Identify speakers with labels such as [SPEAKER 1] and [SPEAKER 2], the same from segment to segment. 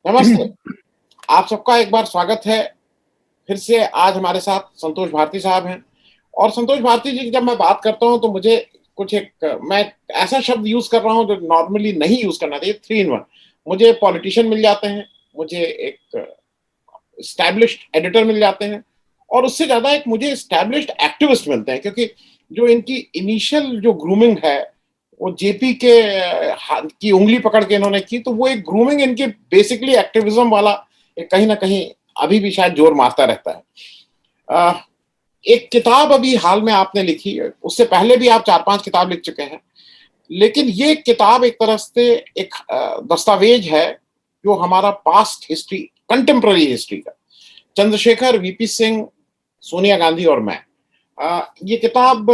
[SPEAKER 1] नमस्ते। आप सबका एक बार स्वागत है। फिर से आज हमारे साथ संतोष भारती साहब हैं और संतोष भारती जी की जब मैं बात करता हूँ तो मुझे कुछ एक मैं ऐसा शब्द यूज़ कर रहा हूँ जो नॉर्मली नहीं यूज़ करना चाहिए, 3 इन 1। मुझे पॉलिटिशियन मिल जाते हैं, मुझे एक एस्टैब्लिश्ड एडिटर मिल जाते हैं और उससे ज़्यादा एक मुझे एस्टैब्लिश्ड एक्टिविस्ट मिलते हैं, क्योंकि जो इनकी इनिशियल जो ग्रूमिंग है, वो जेपी के हाथ की उँगली पकड़ के इन्होंने की, तो वो एक ग्रूमिंग इनके बेसिकली एक्टिविज़्म वाला कहीं न कहीं अभी भी शायद ज़ोर मारता रहता है। अ, एक किताब अभी हाल में आपने लिखी है, उससे पहले भी आप 4-5 किताब लिख चुके हैं। लेकिन ये किताब एक तरह से एक दस्तावेज है, जो हमारा पास्ट हिस्ट्री, कंटेम्परेरी हिस्ट्री का, चंद्रशेखर, वीपी सिंह, सोनिया गांधी और मैं। ये किताब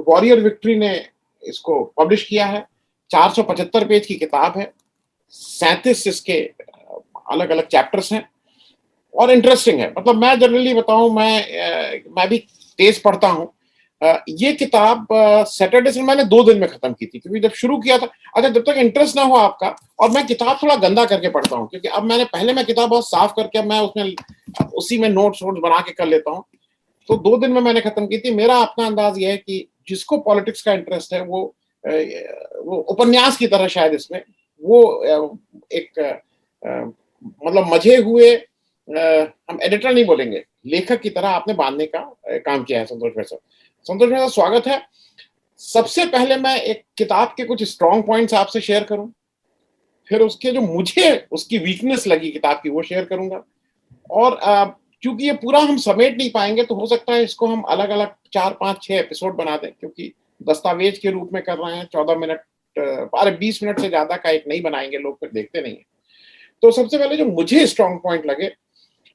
[SPEAKER 1] वॉरियर विक्ट्री ने इसको पब्लिश किया है। 475 पेज की किताब है। 37 इसके अलग-अलग चैप्टर्स हैं और इंटरेस्टिंग है। मतलब मैं जनरली बताऊँ, मैं भी तेज़ पढ़ता हूँ। ये किताब सैटरडे से मैंने 2 दिन में खत्म की थी, क्योंकि जब शुरू किया था, अच्छा, जब तक इंटरेस्ट ना हो आपका, और मैं किताब थोड़ा गंदा करके पढ़ता हूँ, क्योंकि अब मैं किताब बहुत साफ करके मैं उसमें उसी में नोट्स-वोट्स बना के कर लेता हूँ। तो 2 दिन में मैंने खत्म की थी। मेरा अपना अंदाज़ ये है कि जिसको पॉलिटिक्स का इंटरेस्ट है, वो उपन्यास की तरह शायद इसमें वो एक मतलब मँझे हुए, हम एडिटर नहीं बोलेंगे, लेखक की तरह आपने बाँधने का काम किया है संतोष भाई साहब। संतोष भाई साहब, स्वागत है। सबसे पहले मैं एक किताब के कुछ स्ट्रॉन्ग पॉइंट्स आपसे शेयर करूँ, फिर उसके जो मुझे उसकी वीकनेस लगी किताब की, वो शेयर करूँगा। और चूँकि ये पूरा हम समेट नहीं पाएँगे, तो हो सकता है इसको हम अलग-अलग 4, 5, 6 एपिसोड बना दें, क्योंकि दस्तावेज के रूप में कर रहे हैं। 14 मिनट, अरे 20 मिनट से ज़्यादा का एक नहीं बनाएँगे, लोग फिर देखते नहीं हैं। तो सबसे पहले जो मुझे स्ट्रॉन्ग पॉइंट लगे,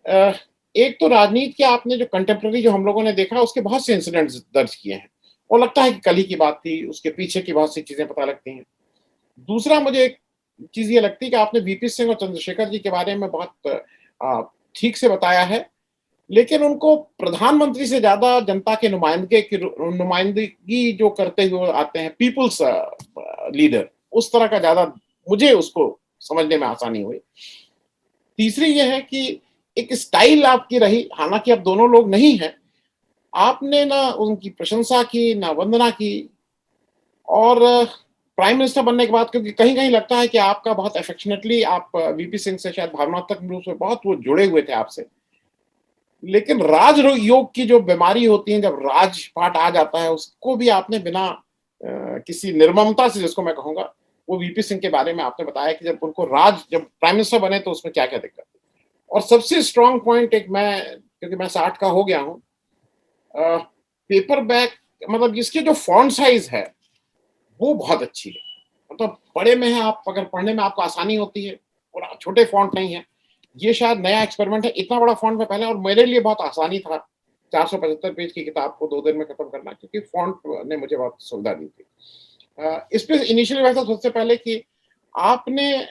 [SPEAKER 1] अ, एक तो राजनीति के आपने जो कंटेम्परेरी जो हम लोगों ने देखा, उसके बहुत से इंसिडेंट्स दर्ज किए हैं। वो लगता है कि कल ही की बात थी, उसके पीछे की बहुत सी चीज़ें पता लगती हैं। दूसरा, मुझे एक चीज़ ये लगती है कि आपने वीपी सिंह और चंद्रशेखर जी के बारे में बहुत ठीक से बताया है, लेकिन उनको प्रधानमंत्री से ज़्यादा जनता के नुमाइंदगी जो करते हुए आते हैं, पीपल्स लीडर, उस तरह का ज़्यादा मुझे उसको समझने में आसानी हुई। तीसरी ये है कि एक स्टाइल आपकी रही, हालाँकि अब दोनों लोग नहीं हैं, आपने ना उनकी प्रशंसा की, ना वंदना की। और प्राइम मिनिस्टर बनने के बाद, क्योंकि कहीं-कहीं लगता है कि आपका बहुत अफेक्शनेटली आप वीपी सिंह से शायद भावनात्मक रूप से बहुत वो जुड़े हुए थे आपसे। लेकिन योग की जो बीमारी होती है, जब राजपाट आ जाता है, उसको भी आपने बिना किसी निर्ममता से, जिसको मैं कहूँगा, वो वीपी सिंह के बारे में आपने बताया कि जब प्राइम मिनिस्टर बने तो उसमें क्या-क्या दिक्कत थी। और सबसे स्ट्रॉन्ग पॉइंट, क्योंकि मैं 60 का हो गया हूँ, अ, पेपर बैक, मतलब जिसकी जो फ़ॉन्ट साइज़ है, वो बहुत अच्छी है। मतलब बड़े में है, आप अगर पढ़ने में आपको आसानी होती है, और छोटे फ़ॉन्ट नहीं है। ये शायद नया एक्सपेरिमेंट है, इतना बड़ा फ़ॉन्ट मैं पहले, और मेरे लिए बहुत आसानी था 475 पेज की किताब को 2 दिन में खत्म करना, क्योंकि फ़ॉन्ट ने मुझे बहुत सुविधा दी थी। इस पे इनिशियली वैसा सबसे पहले कि आपने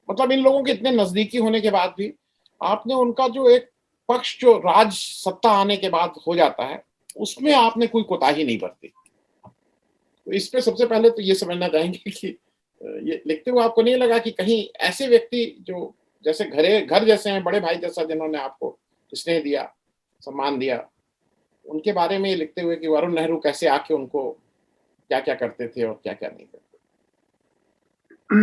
[SPEAKER 1] मतलब इन लोगों के इतने नज़दीकी होने के बाद भी, आपने उनका जो एक पक्ष जो राज सत्ता आने के बाद हो जाता है, उसमें आपने कोई कोताही नहीं बरती। तो इस पे सबसे पहले तो ये समझना चाहेंगे कि ये लिखते हुए आपको नहीं लगा कि कहीं ऐसे व्यक्ति जो जैसे घर जैसे हैं, बड़े भाई जैसा, जिन्होंने आपको स्नेह दिया, सम्मान दिया, उनके बारे में ये लिखते हुए कि वरुण नेहरू कैसे आके उनको क्या-क्या करते थे और क्या-क्या नहीं करते?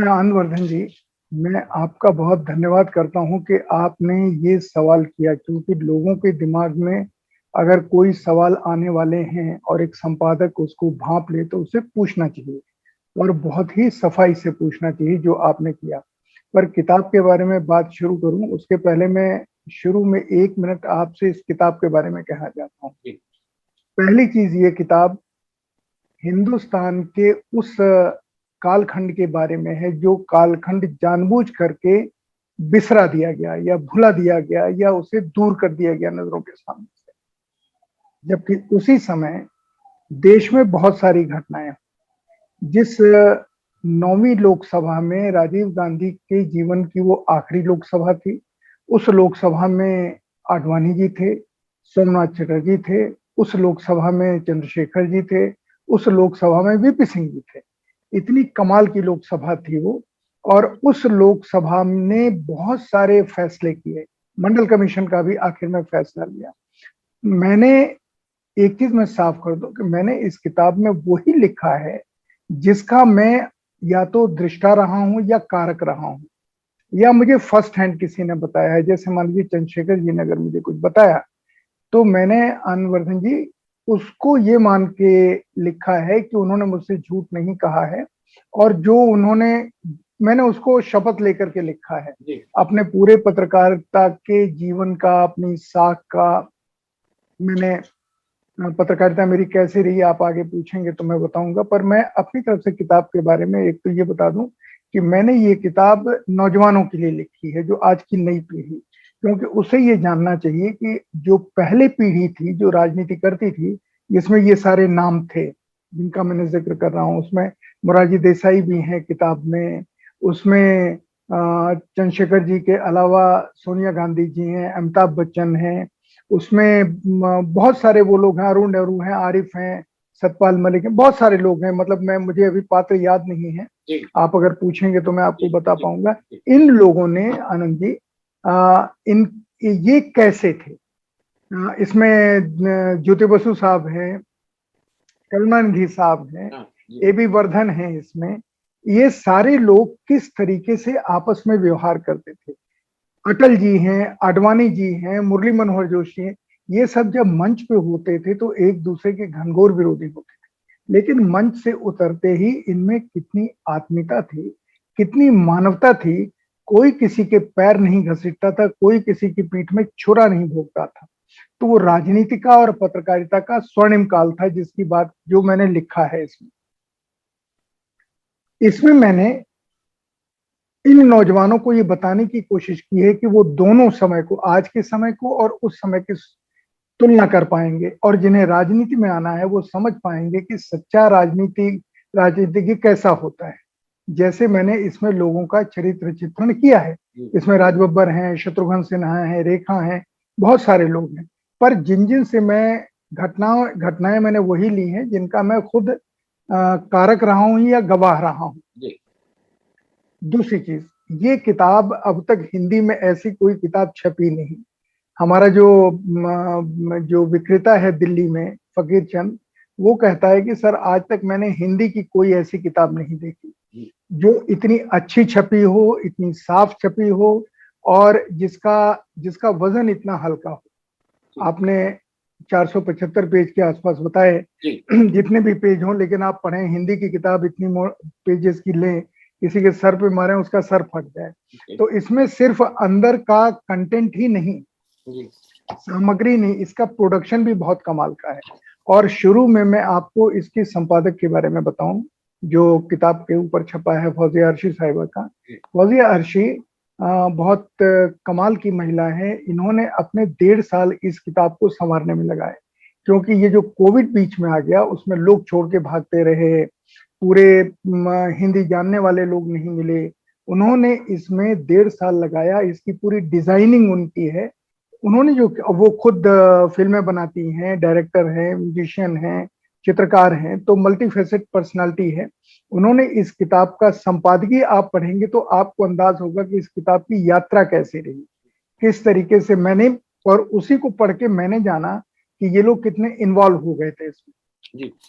[SPEAKER 2] आनंदवर्धन जी, मैं आपका बहुत धन्यवाद करता हूं कि आपने ये सवाल किया, क्योंकि लोगों के दिमाग में अगर कोई सवाल आने वाले हैं और एक संपादक उसको भांप ले, तो उसे पूछना चाहिए और बहुत ही सफाई से पूछना चाहिए, जो आपने किया। पर किताब के बारे में बात शुरू करूं, उसके पहले मैं शुरू में 1 मिनट आपसे इस किताब के बारे में कहना चाहता हूं।
[SPEAKER 1] जी।
[SPEAKER 2] पहली चीज, ये किताब हिंदुस्तान के उस कालखंड के बारे में है, जो कालखंड जानबूझ करके बिसरा दिया गया या भुला दिया गया या उसे दूर कर दिया गया नजरों के सामने से। जबकि उसी समय देश में बहुत सारी घटनाएं, जिस 9वीं लोकसभा में राजीव गांधी के जीवन की वो आखिरी लोकसभा थी, उस लोकसभा में आडवाणी जी थे, सोमनाथ चटर्जी थे, उस लोकसभा में चंद्रशेखर जी थे, उस लोकसभा में वीपी सिंह जी थे। इतनी कमाल की लोकसभा थी वो, और उस लोकसभा ने बहुत सारे फैसले किए, मंडल कमीशन का भी आखिर में फैसला लिया। मैंने एक चीज मैं साफ कर दूं कि मैंने इस किताब में वही लिखा है जिसका मैं या तो दृष्टा रहा हूं या कारक रहा हूं, या मुझे फर्स्ट हैंड किसी ने बताया है। जैसे मान लीजिए चंद्रशेखर जी ने अगर मुझे कुछ बताया तो मैंने अनवर्धन जी उसको ये मान के लिखा है कि उन्होंने मुझसे झूठ नहीं कहा है, और जो उन्होंने, मैंने उसको शपथ लेकर के लिखा है अपने पूरे पत्रकारिता के जीवन का, अपनी साख का। मैंने पत्रकारिता मेरी कैसे रही आप आगे पूछेंगे तो मैं बताऊंगा, पर मैं अपनी तरफ से किताब के बारे में एक तो ये बता दूं कि मैंने ये किताब नौजवानों के लिए लिखी है, जो आज की नई पीढ़ी, क्योंकि उसे ये जानना चाहिए कि जो पहले पीढ़ी थी जो राजनीति करती थी, जिसमें ये सारे नाम थे जिनका मैंने जिक्र कर रहा हूँ, उसमें मोरारजी देसाई भी हैं किताब में, उसमें चंद्रशेखर जी के अलावा सोनिया गांधी जी हैं, अमिताभ बच्चन हैं, उसमें बहुत सारे वो लोग हैं, अरुण नेहरू हैं, आरिफ हैं, सतपाल मलिक हैं, बहुत सारे लोग हैं। मतलब मैं, मुझे अभी पात्र याद नहीं है, आप अगर पूछेंगे तो मैं आपको बता पाऊंगा। इन लोगों ने, आनंद जी, इन ये कैसे थे, इसमें ज्योति बसु साहब हैं, करुणानिधि साहब हैं, एबी वर्धन हैं, इसमें ये सारे लोग किस तरीके से आपस में व्यवहार करते थे। अटल जी हैं, आडवाणी जी हैं, मुरली मनोहर जोशी हैं, ये सब जब मंच पे होते थे तो एक दूसरे के घनघोर विरोधी होते थे, लेकिन मंच से उतरते ही इनमें कितनी आत्मीयता थी, कितनी मानवता थी। कोई किसी के पैर नहीं घसीटता था, कोई किसी की पीठ में छुरा नहीं भोगता था। तो वो राजनीति का और पत्रकारिता का स्वर्णिम काल था, जिसकी बात जो मैंने लिखा है इसमें। इसमें मैंने इन नौजवानों को ये बताने की कोशिश की है कि वो दोनों समय को, आज के समय को और उस समय की तुलना कर पाएंगे, और जिन्हें राजनीति में आना है वो समझ पाएंगे कि सच्चा राजनीतिज्ञ कैसा होता है। जैसे मैंने इसमें लोगों का चरित्र चित्रण किया है, इसमें राज बब्बर हैं, शत्रुघ्न सिन्हा हैं, रेखा हैं, बहुत सारे लोग हैं, पर जिन जिन से मैं घटनाएं मैंने वही ली हैं जिनका मैं खुद कारक रहा हूं या गवाह रहा हूं। दूसरी चीज, ये किताब अब तक हिंदी में ऐसी कोई किताब छपी नहीं। हमारा जो विक्रेता है दिल्ली में, फकीर चंद, वो कहता है कि सर आज तक मैंने हिंदी की कोई ऐसी किताब नहीं देखी जो इतनी अच्छी छपी हो, इतनी साफ छपी हो, और जिसका जिसका वजन इतना हल्का हो। आपने 475 पेज के आसपास बताए, जितने भी पेज हों, लेकिन आप पढ़ें हिंदी की किताब, इतनी पेजेस की लें, किसी के सर पे मारे उसका सर फट जाए। तो इसमें सिर्फ अंदर का कंटेंट ही नहीं, सामग्री नहीं, इसका प्रोडक्शन भी बहुत कमाल का है। और शुरू में मैं आपको इसकी संपादक के बारे में बताऊं, जो किताब के ऊपर छपा है, फौजिया अर्शी साहिबा का। फौजिया अर्शी बहुत कमाल की महिला है। इन्होंने अपने 1.5 साल इस किताब को संवारने में लगाए, क्योंकि ये जो कोविड बीच में आ गया उसमें लोग छोड़ के भागते रहे, पूरे हिंदी जानने वाले लोग नहीं मिले। उन्होंने इसमें 1.5 साल लगाया, इसकी पूरी डिजाइनिंग उनकी है। उन्होंने जो, वो खुद फिल्में बनाती हैं, डायरेक्टर हैं, म्यूजिशियन हैं, चित्रकार हैं, तो मल्टी फेसेट पर्सनालिटी है। उन्होंने इस किताब का संपादकीय आप पढ़ेंगे तो आपको अंदाज होगा कि इस किताब की यात्रा कैसे रही, किस तरीके से मैंने, और उसी को पढ़ के मैंने जाना कि ये लोग कितने इन्वॉल्व हो गए थे इसमें।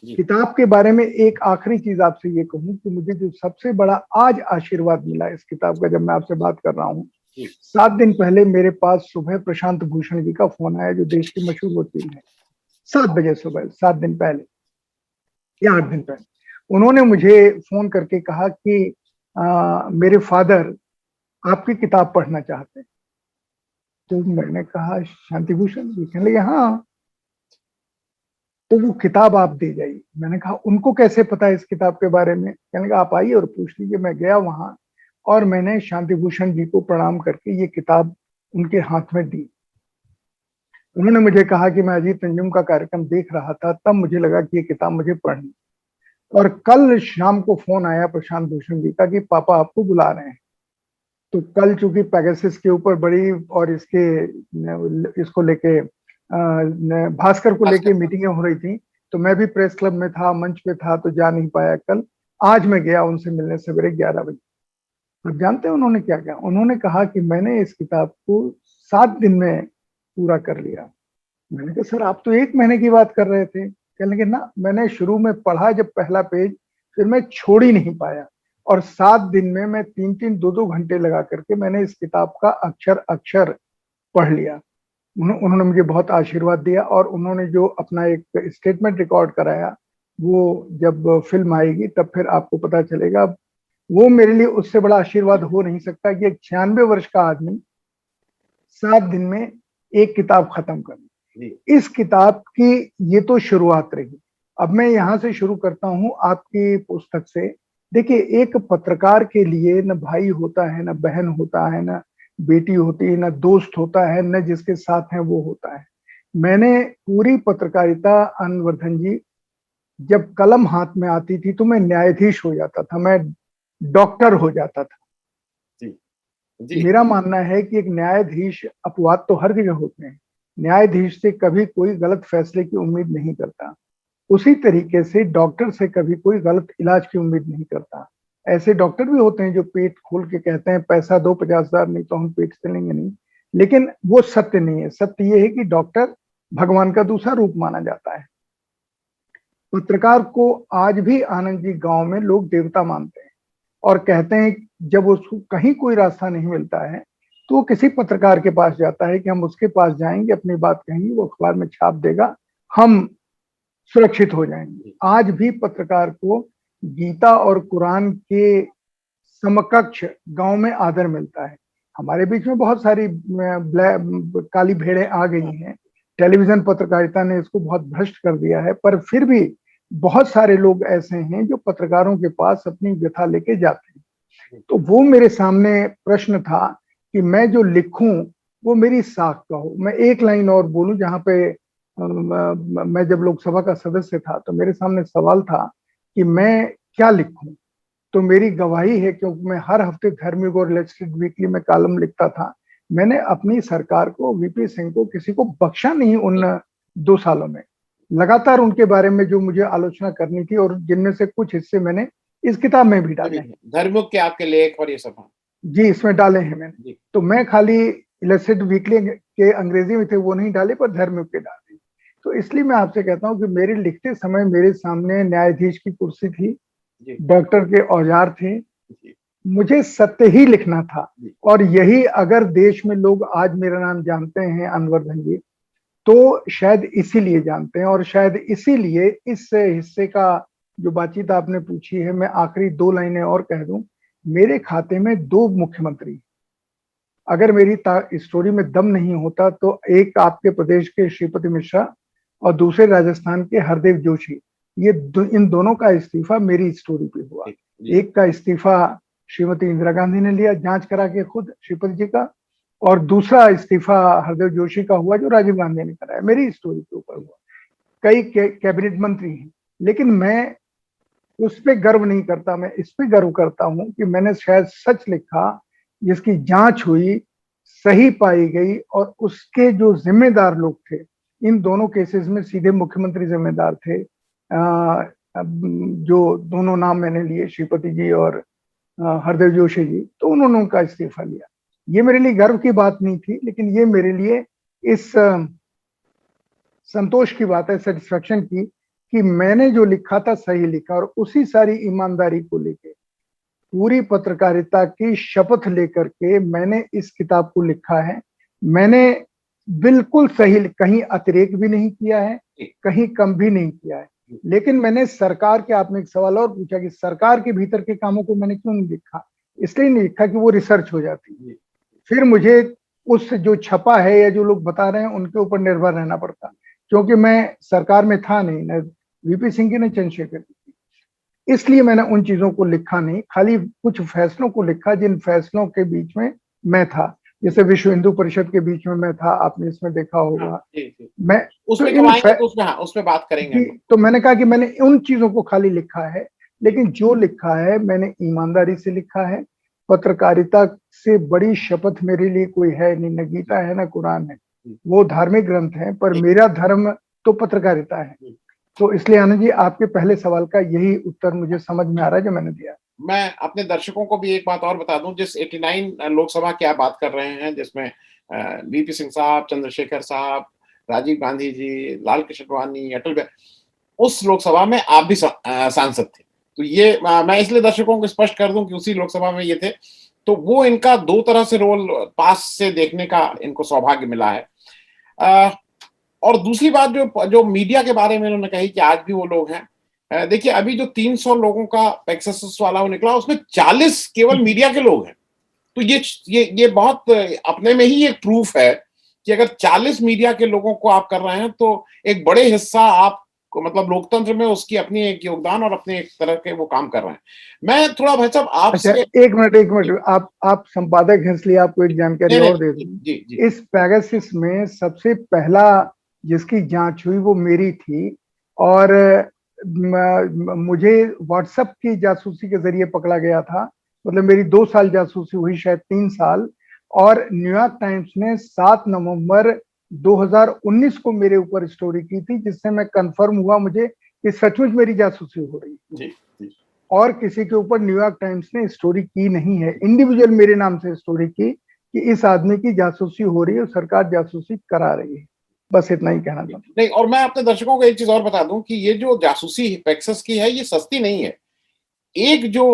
[SPEAKER 2] किताब के बारे में एक आखिरी चीज आपसे ये कहूं कि मुझे जो सबसे बड़ा आज आशीर्वाद मिला इस किताब का, जब मैं आपसे बात कर रहा हूँ, 7 दिन पहले मेरे पास सुबह प्रशांत भूषण जी का फोन आया, जो देश के मशहूर वकील हैं। 7 बजे सुबह, 7 दिन पहले या 8 दिन पहले, उन्होंने मुझे फोन करके कहा कि मेरे फादर आपकी किताब पढ़ना चाहते हैं। तो मैंने कहा शांति भूषण जी? कहने लगे हाँ, तो वो किताब आप दे जाइए। मैंने कहा उनको कैसे पता है इस किताब के बारे में? कहने लगा आप आइए और पूछ लीजिए। मैं गया वहां और मैंने शांति भूषण जी को प्रणाम करके ये किताब उनके हाथ में दी। उन्होंने मुझे कहा कि मैं अजीत अंजुम का कार्यक्रम देख रहा था, तब मुझे लगा कि ये किताब मुझे पढ़नी। और कल शाम को फोन आया प्रशांत भूषण जी का कि पापा आपको बुला रहे हैं। तो कल चूंकि पेगासस के ऊपर बड़ी, और इसको लेके भास्कर को लेके मीटिंगें हो रही थी, तो मैं भी प्रेस क्लब में था, मंच पे था, तो जा नहीं पाया कल। आज मैं गया उनसे मिलने सवेरे 11 बजे। अब जानते हैं उन्होंने क्या किया? उन्होंने कहा कि मैंने इस किताब को 7 दिन में पूरा कर लिया। मैंने कहा सर आप तो 1 महीने की बात कर रहे थे। कहने लगे ना, मैंने शुरू में पढ़ा जब पहला पेज, फिर मैं छोड़ ही नहीं पाया, और 7 दिन में मैं 3-3 2-2 घंटे लगा करके मैंने इस किताब का अक्षर अक्षर पढ़ लिया। उन्होंने मुझे बहुत आशीर्वाद दिया, और उन्होंने जो अपना एक स्टेटमेंट रिकॉर्ड कराया, वो जब फिल्म आएगी तब फिर आपको पता चलेगा। वो मेरे लिए उससे बड़ा आशीर्वाद हो नहीं सकता कि एक 96 वर्ष का आदमी 7 दिन में एक किताब खत्म कर ली। इस किताब की ये तो शुरुआत रही। अब मैं यहाँ से शुरू करता हूँ आपकी पुस्तक से। देखिए, एक पत्रकार के लिए न भाई होता है, न बहन होता है, न बेटी होती है, न दोस्त होता है, न जिसके साथ है वो होता है। मैंने पूरी पत्रकारिता, अनवर्धन जी, जब कलम हाथ में आती थी तो मैं न्यायाधीश हो जाता था, मैं डॉक्टर हो जाता था।
[SPEAKER 1] जी जी
[SPEAKER 2] मेरा मानना है कि एक न्यायाधीश, अपवाद तो हर जगह होते हैं, न्यायाधीश से कभी कोई गलत फैसले की उम्मीद नहीं करता। उसी तरीके से डॉक्टर से कभी कोई गलत इलाज की उम्मीद नहीं करता। ऐसे डॉक्टर भी होते हैं जो पेट खोल के कहते हैं पैसा दो 50,000, नहीं तो हम पेट से लेंगे नहीं। लेकिन वो सत्य नहीं है। सत्य ये है कि डॉक्टर भगवान का दूसरा रूप माना जाता है। पत्रकार को आज भी आनंद जी गांव में लोग देवता मानते हैं, और कहते हैं जब उसको कहीं कोई रास्ता नहीं मिलता है तो वो किसी पत्रकार के पास जाता है कि हम उसके पास जाएंगे, अपनी बात कहेंगे, वो अखबार में छाप देगा, हम सुरक्षित हो जाएंगे। आज भी पत्रकार को गीता और कुरान के समकक्ष गांव में आदर मिलता है। हमारे बीच में बहुत सारी काली भेड़ें आ गई हैं, टेलीविजन पत्रकारिता ने इसको बहुत भ्रष्ट कर दिया है, पर फिर भी बहुत सारे लोग ऐसे हैं जो पत्रकारों के पास अपनी व्यथा लेके जाते हैं। तो वो मेरे सामने प्रश्न था कि मैं जो लिखूं वो मेरी साख का हो। मैं एक लाइन और बोलूं, जहां पे मैं जब लोकसभा का सदस्य था तो मेरे सामने सवाल था कि मैं क्या लिखूं। तो मेरी गवाही है, क्योंकि मैं हर हफ्ते धर्मयुग और इलस्ट्रेटेड वीकली में कॉलम लिखता था। मैंने अपनी सरकार को, वीपी सिंह को, किसी को बख्शा नहीं उन 2 सालों में। लगातार उनके बारे में जो मुझे आलोचना करनी थी, और जिनमें से कुछ हिस्से मैंने इस किताब में भी डाले हैं।
[SPEAKER 1] धर्मयुग के आपके लेख और ये सब?
[SPEAKER 2] जी, इसमें डाले हैं मैंने। तो मैं खाली इलस्ट्रेटेड वीकली के अंग्रेजी में थे वो नहीं डाले, पर धर्मयुग के डाले। तो इसलिए मैं आपसे कहता हूँ कि मेरे लिखते समय मेरे सामने न्यायाधीश की कुर्सी थी, डॉक्टर के औजार थे, मुझे सत्य ही लिखना था। और यही अगर देश में लोग आज मेरा नाम जानते हैं अनवर्धन जी, तो शायद इसीलिए जानते हैं, और शायद इसीलिए इस हिस्से का जो बातचीत आपने पूछी है, मैं आखिरी 2 लाइनें और कह दूं। मेरे खाते में 2 मुख्यमंत्री। अगर मेरी स्टोरी में दम नहीं होता तो एक आपके प्रदेश के श्रीपति मिश्रा और दूसरे राजस्थान के हरदेव जोशी, ये इन दोनों का इस्तीफा मेरी स्टोरी पे हुआ। एक का इस्तीफा श्रीमती इंदिरा गांधी ने लिया जांच करा के खुद श्रीपति जी का, और दूसरा इस्तीफा हरदेव जोशी का हुआ जो राजीव गांधी ने कराया, मेरी स्टोरी के ऊपर हुआ। कई कैबिनेट मंत्री हैं, लेकिन मैं उस पर गर्व नहीं करता। मैं इस पे गर्व करता हूं कि मैंने शायद सच लिखा, जिसकी जांच हुई, सही पाई गई, और उसके जो जिम्मेदार लोग थे, इन दोनों केसेस में सीधे मुख्यमंत्री जिम्मेदार थे। जो दोनों नाम मैंने लिए, श्रीपति जी और हरदेव जोशी जी, तो उन्होंने उनका इस्तीफा लिया। ये मेरे लिए गर्व की बात नहीं थी, लेकिन ये मेरे लिए इस संतोष की बात है, सेटिस्फेक्शन की, कि मैंने जो लिखा था सही लिखा, और उसी सारी ईमानदारी को लेके, पूरी पत्रकारिता की शपथ लेकर के मैंने इस किताब को लिखा है। मैंने बिल्कुल सही, कहीं अतिरेक भी नहीं किया है, कहीं कम भी नहीं किया है। लेकिन मैंने सरकार के, आपने एक सवाल और पूछा कि सरकार के भीतर के कामों को मैंने क्यों नहीं लिखा। इसलिए नहीं लिखा कि वो रिसर्च हो जाती, फिर मुझे उस जो छपा है या जो लोग बता रहे हैं उनके ऊपर निर्भर रहना पड़ता, क्योंकि मैं सरकार में था नहीं, न वीपी सिंह की, न चंद्रशेखर की। इसलिए मैंने उन चीजों को लिखा नहीं, खाली कुछ फैसलों को लिखा जिन फैसलों के बीच में मैं था। जैसे विश्व हिंदू परिषद के बीच में मैं था, आपने इसमें देखा होगा। मैं
[SPEAKER 1] उसमें बात करेंगे।
[SPEAKER 2] तो मैंने कहा कि मैंने उन चीजों को खाली लिखा है, लेकिन जो लिखा है मैंने ईमानदारी से लिखा है। पत्रकारिता से बड़ी शपथ मेरे लिए कोई है नहीं, न गीता है न कुरान है, वो धार्मिक ग्रंथ है, पर मेरा धर्म तो पत्रकारिता है। तो इसलिए आनंद जी, आपके पहले सवाल का यही उत्तर मुझे समझ में आ रहा है जो मैंने दिया।
[SPEAKER 1] मैं अपने दर्शकों को भी एक बात और बता दूं, जिस 89 लोकसभा की आप बात कर रहे हैं, जिसमें वीपी सिंह साहब, चंद्रशेखर साहब, राजीव गांधी जी, लाल कृष्ण आडवाणी, अटल बिहारी, उस लोकसभा में आप भी सांसद थे। तो ये मैं इसलिए दर्शकों को स्पष्ट कर दूं कि उसी लोकसभा में ये थे। तो वो इनका दो तरह से रोल पास से देखने का इनको सौभाग्य मिला है। और दूसरी बात जो जो मीडिया के बारे में उन्होंने कही कि आज भी वो लोग हैं। देखिए, अभी जो 300 लोगों का पेगासस वाला वो निकला, उसमें 40 केवल मीडिया के लोग हैं। तो ये बहुत अपने में ही एक प्रूफ है कि अगर 40 मीडिया के लोगों को आप कर रहे हैं, तो एक बड़े हिस्सा आप मतलब लोकतंत्र में उसकी अपनी एक योगदान और अपने एक तरह के वो काम कर रहे हैं। मैं थोड़ा भाई साहब
[SPEAKER 2] अच्छा,
[SPEAKER 1] आपसे
[SPEAKER 2] एक मिनट, आप संपादक हैं इसलिए आपको एक जानकारी
[SPEAKER 1] नहीं,
[SPEAKER 2] और दे
[SPEAKER 1] जी,
[SPEAKER 2] दूं।
[SPEAKER 1] जी, जी।
[SPEAKER 2] इस पेगासस में सबसे पहला जिसकी जांच हुई वो मेरी थी, और मुझे व्हाट्सएप की जासूसी के जरिए पकड़ा गया था। मतलब मेरी 2 साल जासूसी हुई, शायद 3 साल। और न्यूयॉर्क टाइम्स ने 7 नवंबर 2019 को मेरे ऊपर स्टोरी की थी, जिससे मैं कंफर्म हुआ मुझे कि सचमुच मेरी जासूसी हो रही है।
[SPEAKER 1] जी, जी।
[SPEAKER 2] और किसी के ऊपर न्यूयॉर्क टाइम्स ने स्टोरी की नहीं है, इंडिविजुअल मेरे नाम से स्टोरी की कि इस आदमी की जासूसी हो रही है और सरकार जासूसी करा रही है। बस इतना ही कहना था।
[SPEAKER 1] नहीं, और मैं अपने दर्शकों को एक चीज और बता दूं कि ये जो जासूसी पेगासस की है, ये सस्ती नहीं है। एक जो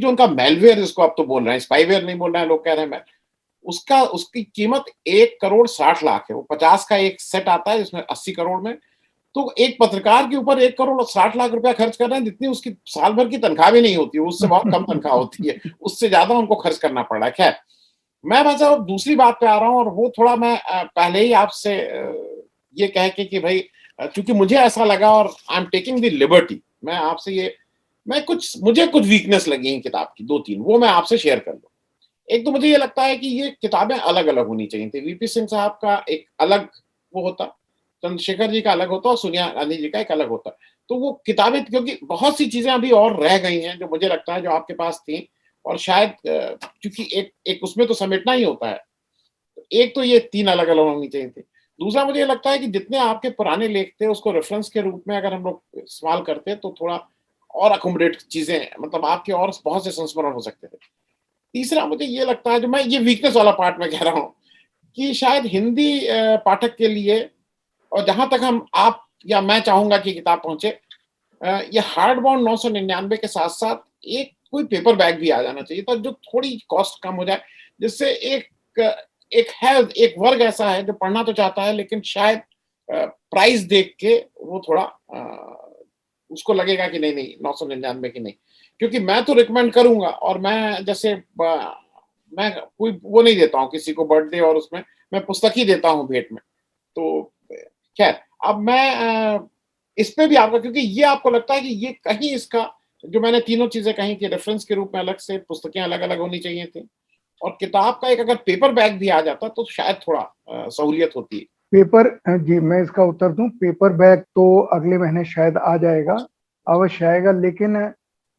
[SPEAKER 1] उनका मेलवेयर, जिसको आप तो बोल रहे हैं, स्पाईवेयर नहीं बोल रहे हैं, लोग कह रहे हैं उसका उसकी कीमत 1 करोड़ 60 लाख है। वो 50 का एक सेट आता है, जिसमें 80 करोड़ में। तो एक पत्रकार के ऊपर 1 करोड़ 60 लाख रुपया खर्च कर रहे हैं, जितनी उसकी साल भर की तनख्वाह भी नहीं होती है, उससे बहुत कम तनख्वाह होती है। उससे ज्यादा उनको खर्च करना पड़ रहा है। खैर, मैं बस अब दूसरी बात पे आ रहा हूँ, और वो थोड़ा मैं पहले ही आपसे ये कह के कि भाई, क्योंकि मुझे ऐसा लगा, और I am taking the liberty, मैं आपसे ये मुझे कुछ वीकनेस लगी है किताब की, 2-3, वो मैं आपसे शेयर कर लूँ। एक तो मुझे ये लगता है कि ये किताबें अलग-अलग होनी चाहिए थी। वीपी सिंह साहब का एक अलग वो होता, चंद्रशेखर जी का अलग होता, और सोनिया गांधी जी का एक अलग होता। तो वो किताबें, क्योंकि बहुत सी चीज़ें अभी और रह गई हैं, जो मुझे लगता है जो आपके पास थी, और शायद क्योंकि एक एक उसमें तो समेटना ही होता है। एक तो ये 3 अलग-अलग होनी चाहिए थी। दूसरा, मुझे लगता है कि जितने आपके पुराने लेख थे, उसको रेफ़रेंस के रूप में अगर हम लोग इस्तेमाल करते, तो थोड़ा और एक्कोमोडेट चीज़ें, मतलब आपके और बहुत से संस्मरण हो सकते थे। तीसरा, मुझे ये लगता है, जो मैं ये वीकनेस वाला पार्ट मैं कह रहा हूँ, कि शायद हिंदी पाठक के लिए, और जहाँ तक हम आप या मैं चाहूँगा कि किताब पहुँचे, ये हार्ड बाउंड 999 के साथ-साथ एक कोई पेपर बैग भी आ जाना चाहिए था, जो थोड़ी कॉस्ट कम हो जाए, जिससे एक वर्ग ऐसा है जो पढ़ना तो चाहता है, लेकिन शायद प्राइस देख के वो थोड़ा उसको लगेगा कि नहीं, 999 की नहीं। क्योंकि मैं तो रिकमेंड करूँगा, और मैं जैसे मैं कोई वो नहीं देता हूँ किसी को बर्थडे, और उसमें मैं पुस्तक ही देता हूँ भेंट में। तो खैर, अब मैं इस पे भी आपका, क्योंकि ये आपको लगता है कि ये कहीं इसका, जो मैंने तीनों चीज़ें कही कि रेफ़रेंस के रूप में अलग से, पुस्तकें अलग-अलग होनी चाहिए थी, और किताब का एक अगर पेपर बैग भी आ जाता, तो शायद थोड़ा सहूलियत होती।
[SPEAKER 2] पेपर, जी मैं इसका उत्तर दूं। पेपर बैग तो अगले महीने शायद आ जाएगा, अवश्य आएगा। लेकिन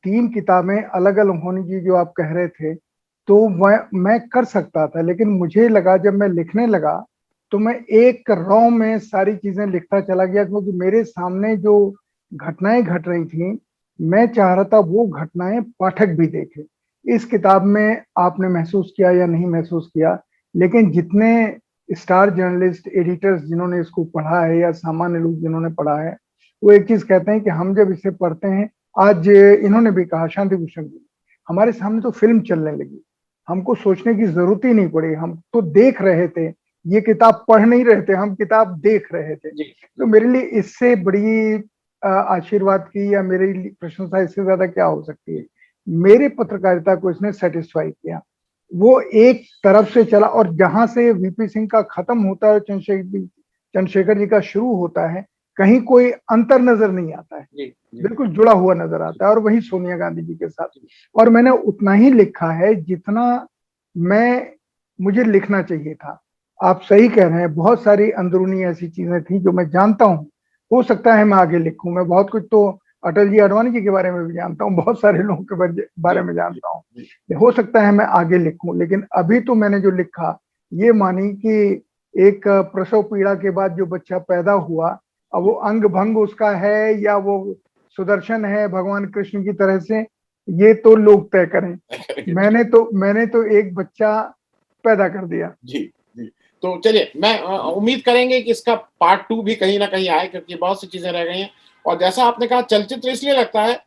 [SPEAKER 2] 3 किताबें अलग अलग होनी चाहिए जो आप कह रहे थे, तो मैं कर सकता था। लेकिन मुझे लगा, जब मैं लिखने लगा तो मैं एक रॉ में सारी चीजें लिखता चला गया, क्योंकि मेरे सामने जो घटनाएं घट रही थी, मैं चाह रहा था वो घटनाएं पाठक भी देखे। इस किताब में आपने महसूस किया या नहीं महसूस किया, लेकिन जितने स्टार जर्नलिस्ट, एडिटर्स जिन्होंने इसको पढ़ा है, या सामान्य लोग जिन्होंने पढ़ा है, वो एक चीज कहते हैं कि हम जब इसे पढ़ते हैं, आज इन्होंने भी कहा, शांति भूषण जी, हमारे सामने तो फिल्म चलने लगी, हमको सोचने की जरूरत ही नहीं पड़ी, हम तो देख रहे थे। ये किताब पढ़ नहीं रहे थे, हम किताब देख रहे थे।
[SPEAKER 1] जी।
[SPEAKER 2] तो मेरे लिए इससे बड़ी आशीर्वाद की या मेरे लिए प्रशंसा इससे ज्यादा क्या हो सकती है। मेरे पत्रकारिता को इसने सेटिस्फाई किया। वो एक तरफ से चला, और जहां से वीपी सिंह का खत्म होता है, चंद्रशेखर जी का शुरू होता है, कहीं कोई अंतर नजर नहीं आता है,
[SPEAKER 1] जी, जी,
[SPEAKER 2] बिल्कुल जुड़ा हुआ नजर आता है। और वही सोनिया गांधी जी के साथ। और मैंने उतना ही लिखा है जितना मैं मुझे लिखना चाहिए था। आप सही कह रहे हैं, बहुत सारी अंदरूनी ऐसी चीजें थी जो मैं जानता हूँ। हो सकता है मैं आगे लिखूं, मैं बहुत कुछ तो अटल जी, आडवाणी जी के बारे में भी जानता हूँ, बहुत सारे लोगों के बारे
[SPEAKER 1] जी,
[SPEAKER 2] में
[SPEAKER 1] जी,
[SPEAKER 2] जानता हूँ।
[SPEAKER 1] जी।
[SPEAKER 2] हो सकता है मैं आगे लिखूं, लेकिन अभी तो मैंने जो लिखा, ये मानी कि एक प्रसव पीड़ा के बाद जो बच्चा पैदा हुआ, अब वो अंग भंग उसका है या वो सुदर्शन है भगवान कृष्ण की तरह से, ये तो लोग तय करें। मैंने तो एक बच्चा पैदा कर दिया।
[SPEAKER 1] जी, जी। तो चलिए, मैं उम्मीद करेंगे कि इसका पार्ट 2 भी कहीं न कहीं आए, क्योंकि बहुत सी चीज़ें रह गई हैं। और जैसा आपने कहा, चलचित्र इसलिए लगता है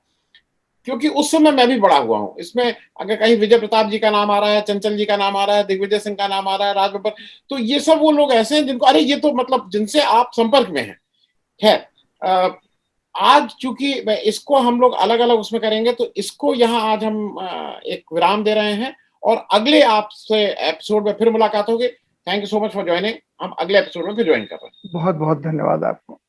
[SPEAKER 1] क्योंकि उस समय मैं भी बड़ा हुआ हूँ। इसमें अगर कहीं विजय प्रताप जी का नाम आ रहा है, चंचल जी का नाम आ रहा है, दिग्विजय सिंह का नाम आ रहा है, राज बब्बर, तो ये सब वो लोग ऐसे हैं जिनको, अरे ये तो मतलब जिनसे आप संपर्क में हैं। खैर, आज चूँकि मैं इसको हम लोग अलग-अलग उसमें करेंगे, तो इसको यहाँ आज हम एक विराम दे रहे हैं, और अगले आपसे एपिसोड में फिर मुलाकात होगी। Thank you so much for joining. हम अगले एपिसोड में फिर जॉइन कर रहे हैं।
[SPEAKER 2] बहुत बहुत धन्यवाद आपको।